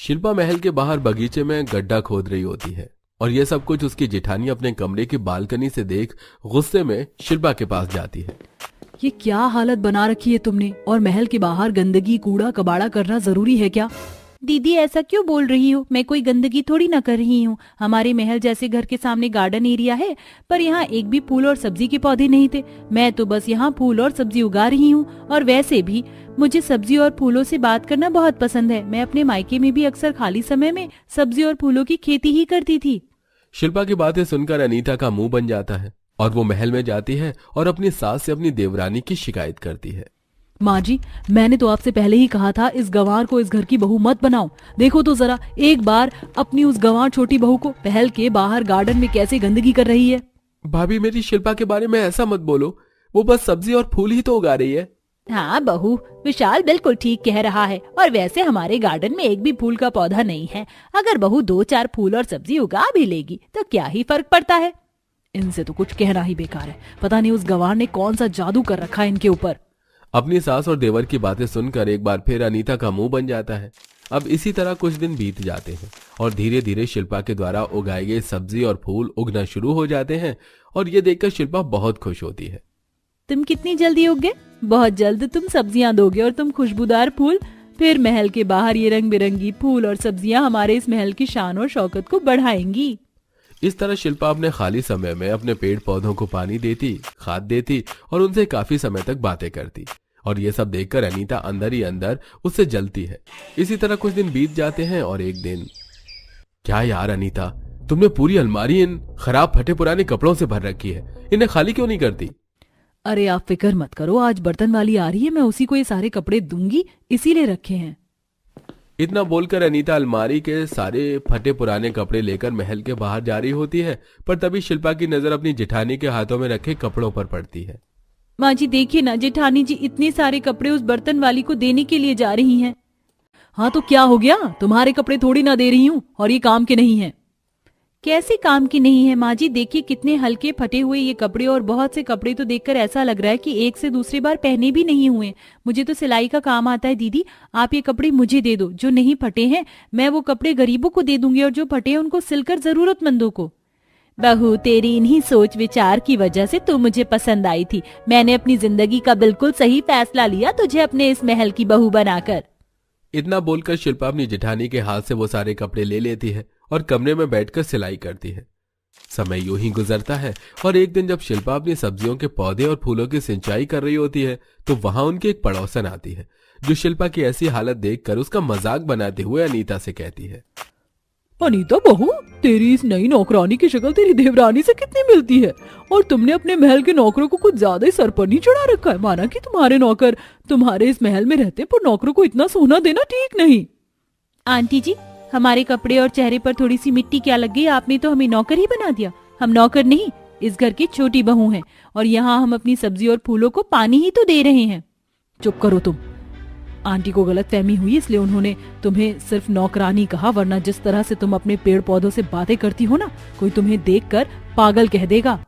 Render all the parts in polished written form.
शिल्पा महल के बाहर बगीचे में गड्ढा खोद रही होती है और यह सब कुछ उसकी जेठानी अपने कमरे की बालकनी से देख गुस्से में शिल्पा के पास जाती है। ये क्या हालत बना रखी है तुमने, और महल के बाहर गंदगी कूड़ा कबाड़ा करना जरूरी है क्या? दीदी ऐसा क्यों बोल रही हो? मैं कोई गंदगी थोड़ी ना कर रही हूँ। हमारे महल जैसे घर के सामने गार्डन एरिया है, पर यहाँ एक भी फूल और सब्जी के पौधे नहीं थे। मैं तो बस यहाँ फूल और सब्जी उगा रही हूँ। और वैसे भी मुझे सब्जी और फूलों से बात करना बहुत पसंद है। मैं अपने मायके में भी अक्सर खाली समय में सब्जी और फूलों की खेती ही करती थी। शिल्पा की बातें सुनकर अनीता का मुंह बन जाता है और वो महल में जाती है और अपनी सास से अपनी देवरानी की शिकायत करती है। माँ जी, मैंने तो आपसे पहले ही कहा था इस गंवार को इस घर की बहू मत बनाओ। देखो तो जरा एक बार अपनी उस गंवार छोटी बहू को, महल के बाहर गार्डन में कैसे गंदगी कर रही है। भाभी, मेरी शिल्पा के बारे में ऐसा मत बोलो, वो बस सब्जी और फूल ही तो उगा रही है। हाँ बहू, विशाल बिल्कुल ठीक कह रहा है। और वैसे हमारे गार्डन में एक भी फूल का पौधा नहीं है। अगर बहू 2-4 फूल और सब्जी उगा भी लेगी तो क्या ही फर्क पड़ता है। इनसे तो कुछ कहना ही बेकार है। पता नहीं उस गंवार ने कौन सा जादू कर रखा है इनके ऊपर। अपनी सास और देवर की बातें सुनकर एक बार फिर अनीता का मुंह बन जाता है। अब इसी तरह कुछ दिन बीत जाते हैं और धीरे धीरे शिल्पा के द्वारा उगाए गए सब्जी और फूल उगना शुरू हो जाते हैं और ये देखकर शिल्पा बहुत खुश होती है। तुम कितनी जल्दी उग गए। बहुत जल्द तुम सब्जियां दोगे और तुम खुशबूदार फूल। फिर महल के बाहर ये रंग बिरंगी फूल और सब्जियां हमारे इस महल की शान और शौकत को बढ़ाएंगी। इस तरह शिल्पा अपने खाली समय में अपने पेड़ पौधों को पानी देती, खाद देती और उनसे काफी समय तक बातें करती। और ये सब देखकर अनीता अंदर ही अंदर उससे जलती है। इसी तरह कुछ दिन बीत जाते हैं और एक दिन, क्या यार अनीता, तुमने पूरी अलमारी इन खराब फटे पुराने कपड़ों से भर रखी है, इन्हें खाली क्यों नहीं करती? अरे आप फिक्र मत करो, आज बर्तन वाली आ रही है, मैं उसी को ये सारे कपड़े दूंगी, इसीलिए रखे हैं। इतना बोलकर अनीता अलमारी के सारे फटे पुराने कपड़े लेकर महल के बाहर जा रही होती है, पर तभी शिल्पा की नजर अपनी जेठानी के हाथों में रखे कपड़ों पर पड़ती है। माँ जी देखिए ना, जेठानी जी इतने सारे कपड़े उस बर्तन वाली को देने के लिए जा रही हैं। हाँ तो क्या हो गया, तुम्हारे कपड़े थोड़ी ना दे रही हूँ, और ये काम के नहीं है। कैसे काम की नहीं है माँ जी? देखिए कितने हल्के फटे हुए ये कपड़े, और बहुत से कपड़े तो देखकर ऐसा लग रहा है कि एक से दूसरी बार पहने भी नहीं हुए। मुझे तो सिलाई का काम आता है दीदी, आप ये कपड़े मुझे दे दो। जो नहीं फटे हैं मैं वो कपड़े गरीबों को दे दूंगी, और जो फटे हैं उनको सिलकर जरूरतमंदों को। बहू, तेरी इन्हीं सोच विचार की वजह से तू मुझे पसंद आई थी। मैंने अपनी जिंदगी का बिल्कुल सही फैसला लिया तुझे अपने इस महल की बहू बनाकर। इतना बोलकर शिल्पा अपनी जेठानी के हाथ से वो सारे कपड़े ले लेती है और कमरे में बैठकर सिलाई करती है। समय यूं ही गुजरता है और एक दिन जब शिल्पा अपनी सब्जियों के पौधे और फूलों की सिंचाई कर रही होती है तो वहां उनकी एक पड़ोसन आती है, जो शिल्पा की ऐसी हालत देखकर उसका मजाक बनाते हुए अनीता से कहती है, अनीता बहू, तेरी इस नई नौकरानी की शक्ल तेरी देवरानी से कितनी मिलती है, और तुमने अपने महल के नौकरों को कुछ ज्यादा ही सर पर नहीं चढ़ा रखा है। माना कि तुम्हारे नौकर तुम्हारे इस महल में रहते, पर नौकरों को इतना सोना देना ठीक नहीं। आंटी जी, हमारे कपड़े और चेहरे पर थोड़ी सी मिट्टी क्या लग गई? आपने तो हमें नौकर ही बना दिया। हम नौकर नहीं, इस घर की छोटी बहू हैं, और यहाँ हम अपनी सब्जी और फूलों को पानी ही तो दे रहे हैं। चुप करो तुम। आंटी को गलतफहमी हुई, इसलिए उन्होंने तुम्हें सिर्फ नौकरानी कहा, वरना जिस तरह से तुम अपने पेड़ पौधों से बातें करती हो ना, कोई तुम्हें देखकर पागल कह देगा।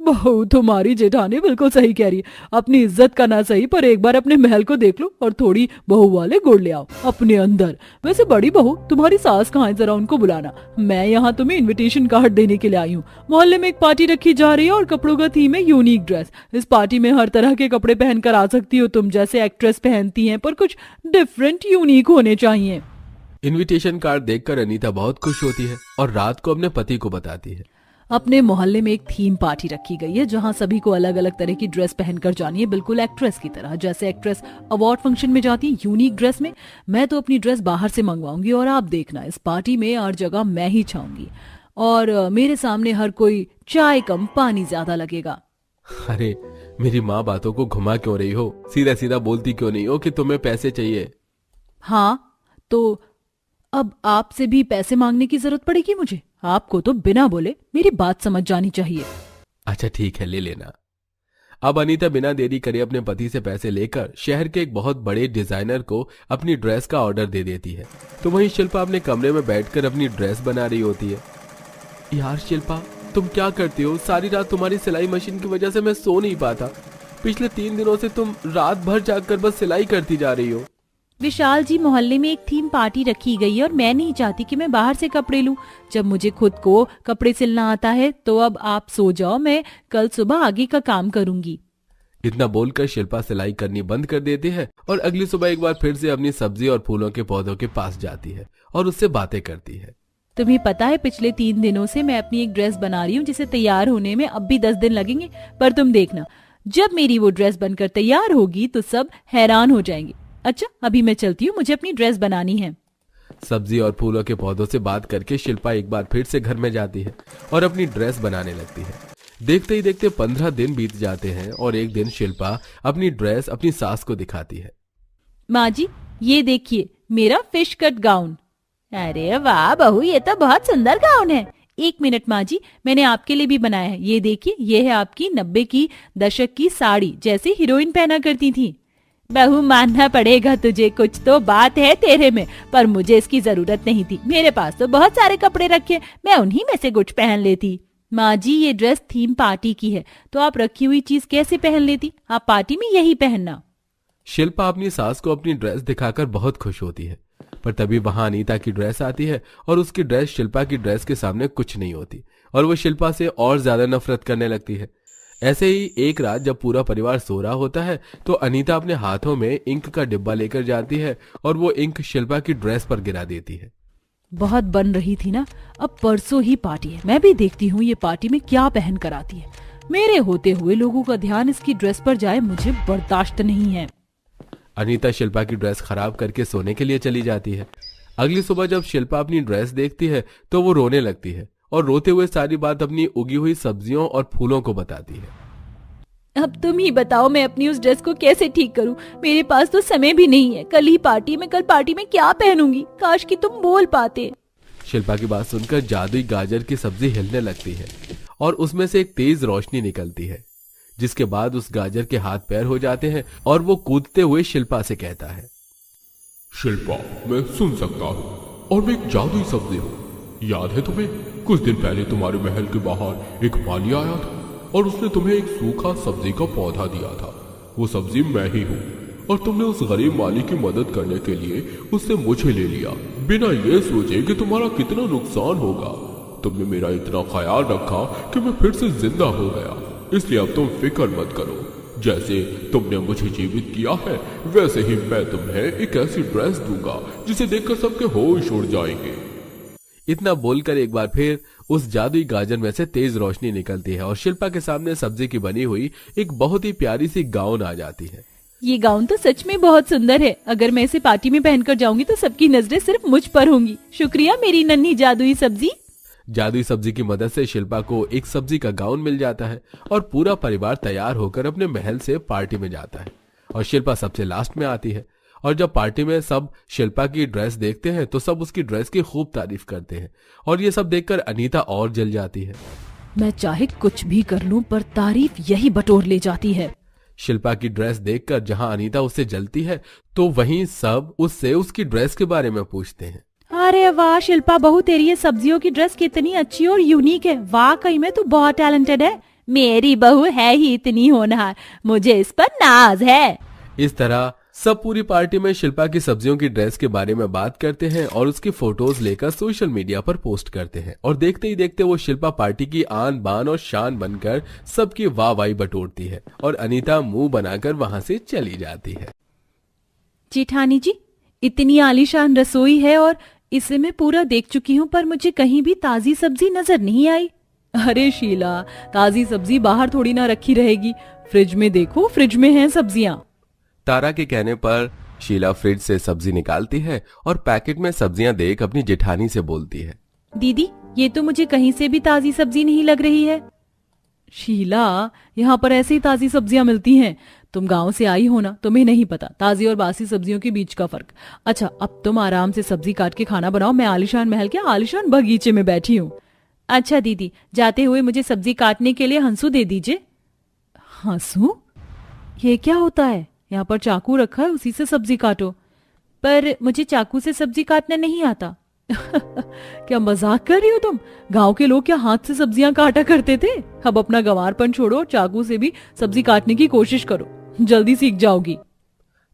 बहू, तुम्हारी जेठानी बिल्कुल सही कह रही है। अपनी इज्जत का ना सही, पर एक बार अपने महल को देख लो और थोड़ी बहू वाले गुड़ ले आओ अपने अंदर। वैसे बड़ी बहू, तुम्हारी सास कहाँ है? जरा उनको बुलाना। मैं यहाँ तुम्हें इनविटेशन कार्ड देने के लिए आई हूँ। मोहल्ले में एक पार्टी रखी जा रही है और कपड़ों का थीम है यूनिक ड्रेस। इस पार्टी में हर तरह के कपड़े पहनकर आ सकती हो तुम, जैसे एक्ट्रेस पहनती है, पर कुछ डिफरेंट यूनिक होने चाहिए। इनविटेशन कार्ड देखकर अनीता बहुत खुश होती है और रात को अपने पति को बताती है। अपने मोहल्ले में एक थीम पार्टी रखी गई है, जहां सभी को अलग अलग तरह की ड्रेस पहनकर जानी है, बिल्कुल एक्ट्रेस की तरह। जैसे एक्ट्रेस अवार्ड फंक्शन में जाती है यूनिक ड्रेस में, मैं तो अपनी ड्रेस बाहर से मंगवाऊंगी, और आप देखना इस पार्टी में हर जगह मैं ही छाऊंगी, और मेरे सामने हर कोई चाय कम पानी ज्यादा लगेगा। अरे मेरी माँ, बातों को घुमा क्यों रही हो? सीधा सीधा बोलती क्यों नहीं हो कि तुम्हें पैसे चाहिए? हाँ तो अब आपसे भी पैसे मांगने की जरूरत पड़ेगी मुझे? आपको तो बिना बोले मेरी बात समझ जानी चाहिए। अच्छा ठीक है, ले लेना। अब अनीता बिना देरी करे अपने पति से पैसे लेकर शहर के एक बहुत बड़े डिजाइनर को अपनी ड्रेस का ऑर्डर दे देती है। तो वहीं शिल्पा अपने कमरे में बैठकर अपनी ड्रेस बना रही होती है। यार शिल्पा, तुम क्या करती हो? सारी रात तुम्हारी सिलाई मशीन की वजह से मैं सो नहीं पाता। पिछले 3 दिनों से तुम रात भर जागकर बस सिलाई करती जा रही हो। विशाल जी, मोहल्ले में एक थीम पार्टी रखी गई है और मैं नहीं चाहती कि मैं बाहर से कपड़े लूं। जब मुझे खुद को कपड़े सिलना आता है तो अब आप सो जाओ, मैं कल सुबह आगे का काम करूंगी। इतना बोलकर शिल्पा सिलाई करनी बंद कर देती है और अगली सुबह एक बार फिर से अपनी सब्जी और फूलों के पौधों के पास जाती है और उससे बातें करती है। तुम्हें पता है, पिछले 3 दिनों से मैं अपनी एक ड्रेस बना रही हूँ जिसे तैयार होने में अब भी 10 दिन लगेंगे, पर तुम देखना जब मेरी वो ड्रेस बनकर तैयार होगी तो सब हैरान हो जाएंगे। अच्छा, अभी मैं चलती हूँ, मुझे अपनी ड्रेस बनानी है। सब्जी और फूलों के पौधों से बात करके शिल्पा एक बार फिर से घर में जाती है और अपनी ड्रेस बनाने लगती है। देखते ही देखते 15 दिन बीत जाते हैं और एक दिन शिल्पा अपनी ड्रेस अपनी सास को दिखाती है। माँ जी, ये देखिए मेरा फिश कट गाउन। अरे वाह बहू, ये तो बहुत सुंदर गाउन है। 1 मिनट माँ जी, मैंने आपके लिए भी बनाया है। ये देखिए, ये है आपकी 90 की दशक की साड़ी, जैसे हीरोइन पहना करती थी। बहू, मानना पड़ेगा तुझे, कुछ तो बात है तेरे में, पर मुझे इसकी जरूरत नहीं थी। मेरे पास तो बहुत सारे कपड़े रखे, मैं उन्हीं में से कुछ पहन लेती। माँ जी, ये ड्रेस थीम पार्टी की है, तो आप रखी हुई चीज कैसे पहन लेती? आप पार्टी में यही पहनना। शिल्पा अपनी सास को अपनी ड्रेस दिखाकर बहुत खुश होती है, पर तभी वहां अनीता की ड्रेस आती है और उसकी ड्रेस शिल्पा की ड्रेस के सामने कुछ नहीं होती और वो शिल्पा से और ज्यादा नफरत करने लगती है। ऐसे ही एक रात जब पूरा परिवार सो रहा होता है तो अनीता अपने हाथों में इंक का डिब्बा लेकर जाती है और वो इंक शिल्पा की ड्रेस पर गिरा देती है। बहुत बन रही थी ना, अब परसों ही पार्टी है, मैं भी देखती हूँ ये पार्टी में क्या पहन कर आती है। मेरे होते हुए लोगों का ध्यान इसकी ड्रेस पर जाए, मुझे बर्दाश्त नहीं है। अनीता शिल्पा की ड्रेस खराब करके सोने के लिए चली जाती है। अगली सुबह जब शिल्पा अपनी ड्रेस देखती है तो वो रोने लगती है और रोते हुए सारी बात अपनी उगी हुई सब्जियों और फूलों को बताती है। अब तुम ही बताओ, मैं अपनी उस ड्रेस को कैसे ठीक करूं? मेरे पास तो समय भी नहीं है। कल ही पार्टी में, कल पार्टी में क्या पहनूंगी? काश कि तुम बोल पाते। शिल्पा की बात सुनकर जादुई गाजर की सब्जी हिलने लगती है और उसमें से एक तेज रोशनी निकलती है, जिसके बाद उस गाजर के हाथ पैर हो जाते हैं और वो कूदते हुए शिल्पा से कहता है, शिल्पा, मैं सुन सकता हूँ और मैं एक जादुई सब्जी हूँ। याद है तुम्हें, कुछ दिन पहले तुम्हारे महल के बाहर एक माली आया था और उसने तुम्हें एक सूखा सब्जी का पौधा दिया था। वो सब्जी मैं ही हूँ और तुमने उस गरीब माली की मदद करने के लिए उससे मुझे ले लिया, बिना ये सोचे कि तुम्हारा कितना नुकसान होगा। तुमने मेरा इतना ख्याल रखा कि मैं फिर से जिंदा हो गया, इसलिए अब तुम फिक्र मत करो। जैसे तुमने मुझे जीवित किया है, वैसे ही मैं तुम्हें एक ऐसी ड्रेस दूंगा जिसे देखकर सबके होश उड़ जाएंगे। इतना बोलकर एक बार फिर उस जादुई गाजर में से तेज रोशनी निकलती है और शिल्पा के सामने सब्जी की बनी हुई एक बहुत ही प्यारी सी गाउन आ जाती है। ये गाउन तो सच में बहुत सुंदर है। अगर मैं इसे पार्टी में पहनकर जाऊंगी तो सबकी नजरें सिर्फ मुझ पर होंगी। शुक्रिया मेरी नन्ही जादुई सब्जी। जादुई सब्जी की मदद से शिल्पा को एक सब्जी का गाउन मिल जाता है और पूरा परिवार तैयार होकर अपने महल से पार्टी में जाता है और शिल्पा सबसे लास्ट में आती है। और जब पार्टी में सब शिल्पा की ड्रेस देखते हैं तो सब उसकी ड्रेस की खूब तारीफ करते हैं और ये सब देखकर अनीता और जल जाती है। मैं चाहे कुछ भी कर लूं, पर तारीफ यही बटोर ले जाती है। शिल्पा की ड्रेस देखकर जहां अनीता उससे जलती है तो वहीं सब उससे उसकी ड्रेस के बारे में पूछते हैं। अरे वाह शिल्पा बहू, तेरी ये सब्जियों की ड्रेस कितनी अच्छी और यूनिक है। वाकई में तू बहुत टैलेंटेड है। मेरी बहू है ही इतनी होनहार, मुझे इस पर नाज है। इस तरह सब पूरी पार्टी में शिल्पा की सब्जियों की ड्रेस के बारे में बात करते हैं और उसकी फोटोज लेकर सोशल मीडिया पर पोस्ट करते हैं और देखते ही देखते वो शिल्पा पार्टी की आन बान और शान बनकर सबकी वाहवाही बटोरती है और अनीता मुंह बनाकर वहां से चली जाती है। जेठानी जी, इतनी आलीशान रसोई है और इसे मैं पूरा देख चुकी हूँ, पर मुझे कहीं भी ताजी सब्जी नजर नहीं आई। अरे शीला, ताजी सब्जी बाहर थोड़ी ना रखी रहेगी, फ्रिज में देखो, फ्रिज में हैं सब्जियां। तारा के कहने पर शीला फ्रिज से सब्जी निकालती है और पैकेट में सब्जियां देख अपनी जेठानी से बोलती है, दीदी ये तो मुझे कहीं से भी ताजी सब्जी नहीं लग रही है। शीला, यहाँ पर ऐसे ही ताजी सब्जियां मिलती हैं। तुम गांव से आई हो ना, तुम्हें नहीं पता ताजी और बासी सब्जियों के बीच का फर्क। अच्छा, अब तुम आराम से सब्जी काट के खाना बनाओ, मैं आलिशान महल के आलिशान बगीचे में बैठी हूँ। अच्छा दीदी, जाते हुए मुझे सब्जी काटने के लिए हंसू दे दीजिए। हंसू? ये क्या होता है? यहाँ पर चाकू रखा है, उसी से सब्जी काटो। पर मुझे चाकू से सब्जी काटना नहीं आता। क्या मजाक कर रही हो तुम? गांव के लोग क्या हाथ से सब्जियां काटा करते थे? अब अपना गंवारपन छोड़ो और चाकू से भी सब्जी काटने की कोशिश करो, जल्दी सीख जाओगी।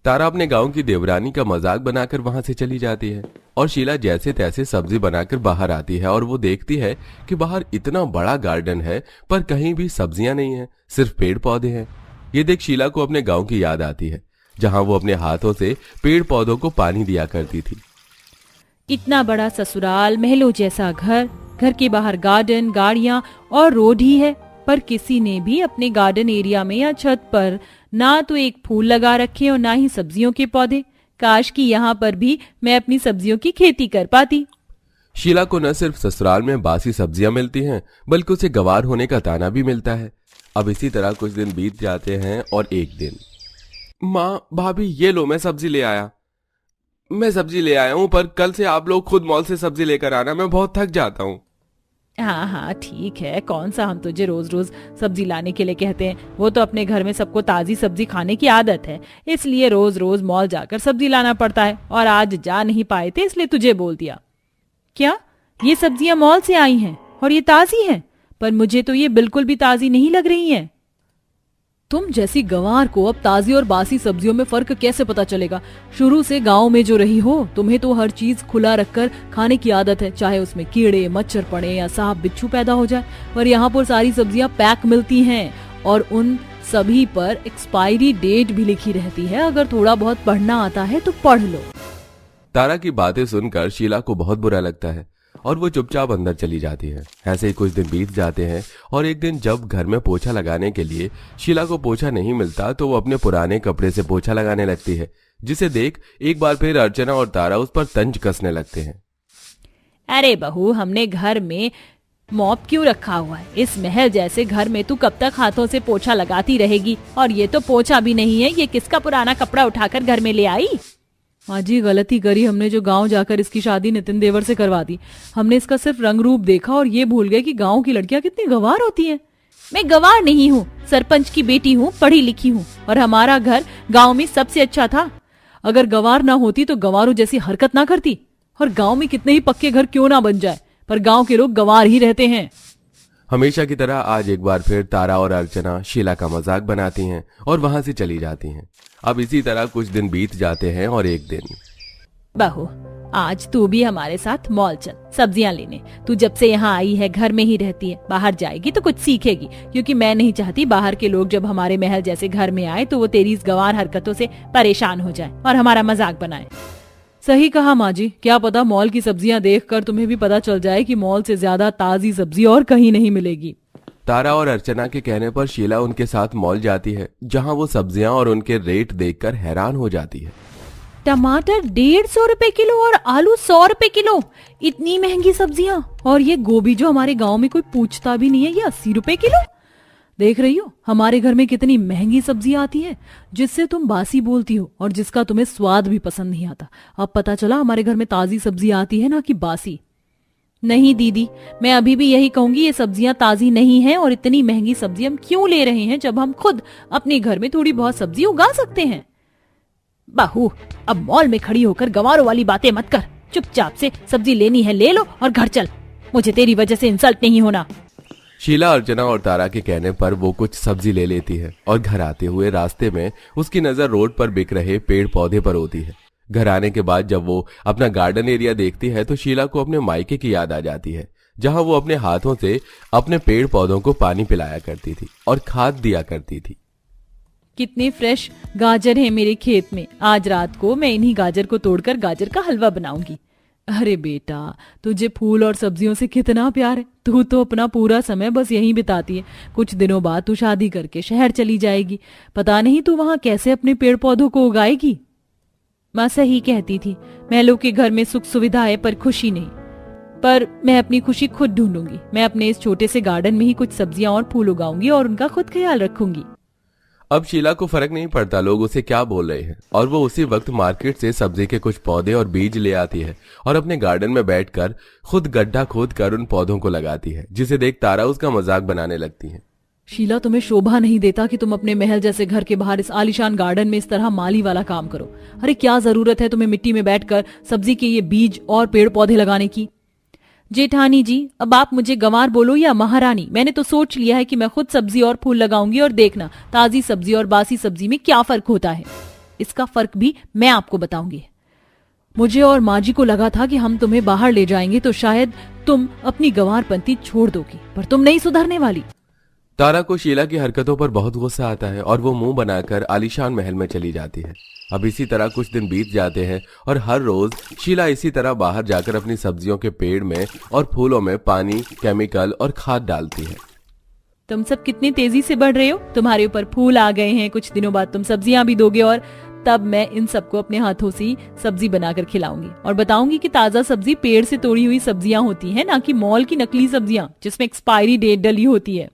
तारा अपने गांव की देवरानी का मजाक बनाकर वहां से चली जाती है और शीला जैसे तैसे सब्जी बनाकर बाहर आती है और वो देखती है कि बाहर इतना बड़ा गार्डन है पर कहीं भी सब्जियां नहीं है, सिर्फ पेड़ पौधे हैं। ये देख शीला को अपने गांव की याद आती है जहां वो अपने हाथों से पेड़ पौधों को पानी दिया करती थी। इतना बड़ा ससुराल, महलों जैसा घर, घर के बाहर गार्डन, गाड़ियां और रोड ही है, पर किसी ने भी अपने गार्डन एरिया में या छत पर ना तो एक फूल लगा रखे और ना ही सब्जियों के पौधे। काश कि यहाँ पर भी मैं अपनी सब्जियों की खेती कर पाती। शीला को न सिर्फ ससुराल में बासी सब्जियां मिलती हैं बल्कि उसे गंवार होने का ताना भी मिलता है। अब इसी तरह कुछ दिन बीत जाते हैं और एक दिन, माँ भाभी ये लो मैं सब्जी ले आया हूँ, पर कल से आप लोग खुद मॉल से सब्जी लेकर आना, मैं बहुत थक जाता हूँ। हाँ हाँ ठीक है, कौन सा हम तुझे रोज रोज सब्जी लाने के लिए कहते हैं। वो तो अपने घर में सबको ताजी सब्जी खाने की आदत है, इसलिए रोज रोज मॉल जाकर सब्जी लाना पड़ता है। और आज जा नहीं पाए थे इसलिए तुझे बोल दिया। क्या ये सब्जियां मॉल से आई हैं और ये ताजी हैं? पर मुझे तो ये बिल्कुल भी ताजी नहीं लग रही हैं। तुम जैसी गंवार को अब ताजी और बासी सब्जियों में फर्क कैसे पता चलेगा? शुरू से गांव में जो रही हो, तुम्हें तो हर चीज खुला रखकर खाने की आदत है, चाहे उसमें कीड़े मच्छर पड़े या सांप बिच्छू पैदा हो जाए। पर यहाँ पर सारी सब्जियां पैक मिलती हैं और उन सभी पर एक्सपायरी डेट भी लिखी रहती है। अगर थोड़ा बहुत पढ़ना आता है तो पढ़ लो। तारा की बातें सुनकर शीला को बहुत बुरा लगता है और वो चुपचाप अंदर चली जाती है। ऐसे ही कुछ दिन बीत जाते हैं और एक दिन जब घर में पोछा लगाने के लिए शीला को पोछा नहीं मिलता तो वो अपने पुराने कपड़े से पोछा लगाने लगती है, जिसे देख एक बार फिर अर्चना और तारा उस पर तंज कसने लगते हैं। अरे बहू, हमने घर में मॉप क्यों रखा हुआ है? इस महल जैसे घर में तू कब तक हाथों से पोछा लगाती रहेगी? और ये तो पोछा भी नहीं है, ये किसका पुराना कपड़ा उठाकर घर में ले आई? माँ जी गलती करी हमने जो गांव जाकर इसकी शादी नितिन देवर से करवा दी। हमने इसका सिर्फ रंग रूप देखा और ये भूल गए कि गांव की लड़कियां कितनी गंवार होती हैं। मैं गंवार नहीं हूँ, सरपंच की बेटी हूँ, पढ़ी लिखी हूँ, और हमारा घर गांव में सबसे अच्छा था। अगर गंवार ना होती तो गंवारों जैसी हरकत ना करती। और गांव में कितने ही पक्के घर क्यों ना बन जाए, पर गांव के लोग गंवार ही रहते हैं। हमेशा की तरह आज एक बार फिर तारा और अर्चना शीला का मजाक बनाती हैं और वहां से चली जाती हैं। अब इसी तरह कुछ दिन बीत जाते हैं और एक दिन, बहू आज तू भी हमारे साथ मॉल चल सब्जियां लेने। तू जब से यहाँ आई है घर में ही रहती है, बाहर जाएगी तो कुछ सीखेगी, क्योंकि मैं नहीं चाहती बाहर के लोग जब हमारे महल जैसे घर में आए तो वो तेरी इस गंवार हरकतों से परेशान हो जाए और हमारा मजाक बनाए। सही कहा माँ जी, क्या पता मॉल की सब्जियां देखकर तुम्हें भी पता चल जाए कि मॉल से ज्यादा ताजी सब्जी और कहीं नहीं मिलेगी। तारा और अर्चना के कहने पर शीला उनके साथ मॉल जाती है, जहां वो सब्जियां और उनके रेट देखकर हैरान हो जाती है। टमाटर 150 रुपए किलो और आलू 100 रुपए किलो, इतनी महंगी सब्जियां। और ये गोभी जो हमारे गांव में कोई पूछता भी नहीं है, ये 80 रुपए किलो। देख रही हो हमारे घर में कितनी महंगी सब्जियां आती है, जिससे तुम बासी बोलती हो और जिसका तुम्हें स्वाद भी पसंद नहीं आता। अब पता चला हमारे घर में ताजी सब्जी आती है ना कि बासी। नहीं दीदी, मैं अभी भी यही कहूंगी, ये सब्जियां ताजी नहीं हैं। और इतनी महंगी सब्जी हम क्यों ले रहे हैं जब हम खुद अपने घर में थोड़ी बहुत सब्जी उगा सकते हैं। बहू अब मॉल में खड़ी होकर गंवारों वाली बातें मत कर, चुपचाप से सब्जी लेनी है ले लो और घर चल, मुझे तेरी वजह से इंसल्ट नहीं होना। शीला अर्चना और तारा के कहने पर वो कुछ सब्जी ले लेती है और घर आते हुए रास्ते में उसकी नजर रोड पर बिक रहे पेड़ पौधे पर होती है। घर आने के बाद जब वो अपना गार्डन एरिया देखती है तो शीला को अपने मायके की याद आ जाती है, जहां वो अपने हाथों से अपने पेड़ पौधों को पानी पिलाया करती थी और खाद दिया करती थी। कितने फ्रेश गाजर हैं मेरे खेत में, आज रात को मैं इन्हीं गाजर को तोड़कर गाजर का हलवा बनाऊंगी। अरे बेटा, तुझे फूल और सब्जियों से कितना प्यार है। तू तो अपना पूरा समय बस यहीं बिताती है। कुछ दिनों बाद तू शादी करके शहर चली जाएगी, पता नहीं तू वहां कैसे अपने पेड़ पौधों को उगाएगी। माँ सही कहती थी, महलों के घर में सुख सुविधा है पर खुशी नहीं। पर मैं अपनी खुशी खुद ढूंढूंगी। मैं अपने इस छोटे से गार्डन में ही कुछ सब्जियां और फूल उगाऊंगी और उनका खुद ख्याल रखूंगी। अब शीला को फर्क नहीं पड़ता लोग उसे क्या बोल रहे हैं, और वो उसी वक्त मार्केट से सब्जी के कुछ पौधे और बीज ले आती है और अपने गार्डन में बैठकर खुद गड्ढा खोद कर उन पौधों को लगाती है, जिसे देख तारा उसका मजाक बनाने लगती है। शीला, तुम्हें शोभा नहीं देता कि तुम अपने महल जैसे घर के बाहर इस आलीशान गार्डन में इस तरह माली वाला काम करो। अरे क्या जरूरत है तुम्हें मिट्टी में बैठकर सब्जी के ये बीज और पेड़ पौधे लगाने की। जेठानी जी, अब आप मुझे गंवार बोलो या महारानी, मैंने तो सोच लिया है कि मैं खुद सब्जी और फूल लगाऊंगी और देखना ताजी सब्जी और बासी सब्जी में क्या फर्क होता है। इसका फर्क भी मैं आपको बताऊंगी। मुझे और माँ जी को लगा था कि हम तुम्हें बाहर ले जाएंगे तो शायद तुम अपनी गंवारपंती छोड़ दोगी, पर तुम नहीं सुधरने वाली। तारा को शीला की हरकतों पर बहुत गुस्सा आता है और वो मुंह बनाकर आलीशान महल में चली जाती है। अब इसी तरह कुछ दिन बीत जाते हैं और हर रोज शीला इसी तरह बाहर जाकर अपनी सब्जियों के पेड़ में और फूलों में पानी, केमिकल और खाद डालती है। तुम सब कितनी तेजी से बढ़ रहे हो, तुम्हारे ऊपर फूल आ गए हैं, कुछ दिनों बाद तुम सब्जियां भी दोगे और तब मैं इन सबको अपने हाथों से सब्जी बनाकर खिलाऊंगी और बताऊंगी कि ताजा सब्जी पेड़ से तोड़ी हुई सब्जियां होती हैं, ना कि मॉल की नकली सब्जियां जिसमें एक्सपायरी डेट डली होती है।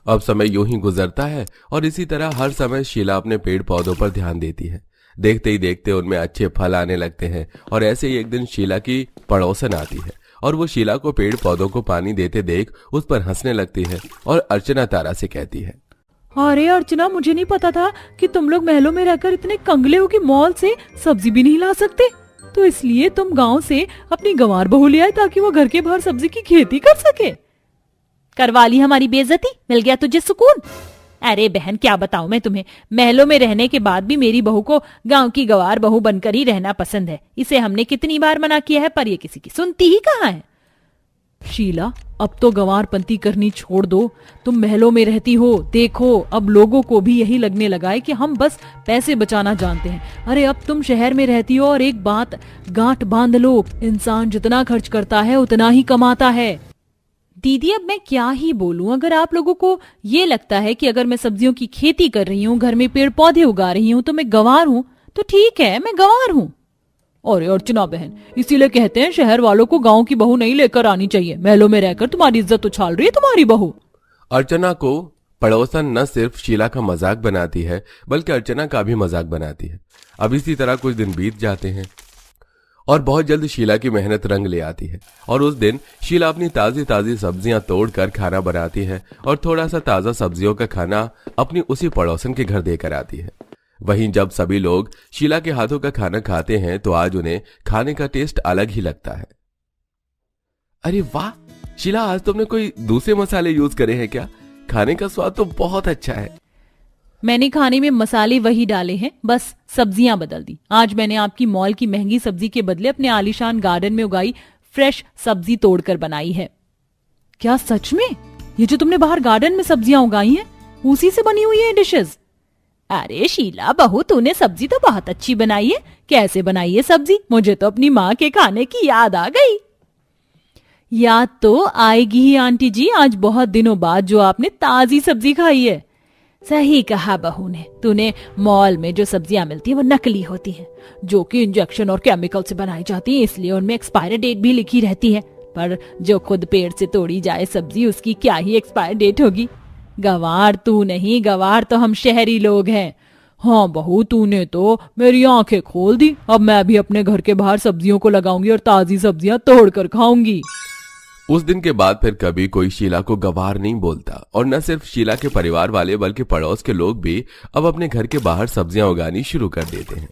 अब समय यूं ही गुजरता है और इसी तरह हर समय शीला अपने पेड़ पौधों पर ध्यान देती है। देखते ही देखते उनमें अच्छे फल आने लगते हैं और ऐसे ही एक दिन शीला की पड़ोसन आती है और वो शीला को पेड़ पौधों को पानी देते देख उस पर हंसने लगती है और अर्चना तारा से कहती है, अरे अर्चना, मुझे नहीं पता था कि तुम लोग महलों में रहकर इतने कंगले हो कि मॉल से सब्जी भी नहीं ला सकते, तो इसलिए तुम गांव से अपनी गंवार बहू ले आए ताकि वो घर के बाहर सब्जी की खेती कर सके। करवा ली हमारी बेइज्जती, मिल गया तुझे सुकून। अरे बहन, क्या बताऊं मैं तुम्हें, महलों में रहने के बाद भी मेरी बहू को गांव की गंवार बहू बनकर ही रहना पसंद है। इसे हमने कितनी बार मना किया है, पर ये किसी की सुनती ही कहाँ है। शीला, अब तो गंवारपंती करनी छोड़ दो। तुम महलों में रहती हो, देखो अब लोगों को भी यही लगने लगा है कि हम बस पैसे बचाना जानते हैं। अरे अब तुम शहर में रहती हो और एक बात गांठ बांध लो, इंसान जितना खर्च करता है उतना ही कमाता है। दीदी, अब मैं क्या ही बोलूं, अगर आप लोगों को ये लगता है कि अगर मैं सब्जियों की खेती कर रही हूँ, घर में पेड़ पौधे उगा रही हूँ तो मैं गंवार हूँ, तो ठीक है, मैं गंवार हूँ। और अर्चना बहन, इसीलिए कहते हैं शहर वालों को गांव की बहू नहीं लेकर आनी चाहिए। महलों में रहकर तुम्हारी इज्जत उछाल रही है तुम्हारी बहू। अर्चना को पड़ोसन न सिर्फ शीला का मजाक बनाती है बल्कि अर्चना का भी मजाक बनाती है। अब इसी तरह कुछ दिन बीत जाते हैं और बहुत जल्द शीला की मेहनत रंग ले आती है और उस दिन शीला अपनी ताजी ताजी सब्जियां तोड़कर खाना बनाती है और थोड़ा सा ताजा सब्जियों का खाना अपनी उसी पड़ोसन के घर देकर आती है। वहीं जब सभी लोग शीला के हाथों का खाना खाते हैं तो आज उन्हें खाने का टेस्ट अलग ही लगता है। अरे वाह शीला, आज तुमने कोई दूसरे मसाले यूज करे हैं क्या? खाने का स्वाद तो बहुत अच्छा है। मैंने खाने में मसाले वही डाले हैं, बस सब्जियां बदल दी। आज मैंने आपकी मॉल की महंगी सब्जी के बदले अपने आलीशान गार्डन में उगाई फ्रेश सब्जी तोड़कर बनाई है। क्या सच में? ये जो तुमने बाहर गार्डन में सब्जियां उगाई हैं, उसी से बनी हुई है डिशेस? अरे शीला बहू, तूने सब्जी तो बहुत अच्छी बनाई है। कैसे बनाई है सब्जी? मुझे तो अपनी माँ के खाने की याद आ गई। याद तो आएगी ही आंटी जी, आज बहुत दिनों बाद जो आपने ताजी सब्जी खाई है। सही कहा बहू ने, तूने मॉल में जो सब्जियां मिलती है वो नकली होती हैं, जो कि इंजेक्शन और केमिकल से बनाई जाती है, इसलिए उनमें एक्सपायरी डेट भी लिखी रहती है। पर जो खुद पेड़ से तोड़ी जाए सब्जी, उसकी क्या ही एक्सपायर डेट होगी। गंवार तू नहीं, गंवार तो हम शहरी लोग हैं। हाँ बहू, तूने तो मेरी आंखें खोल दी। अब मैं भी अपने घर के बाहर सब्जियों को लगाऊंगी और ताजी सब्जियां तोड़ कर खाऊंगी। उस दिन के बाद फिर कभी कोई शीला को गंवार नहीं बोलता और न सिर्फ शीला के परिवार वाले बल्कि पड़ोस के लोग भी अब अपने घर के बाहर सब्जियां उगानी शुरू कर देते हैं।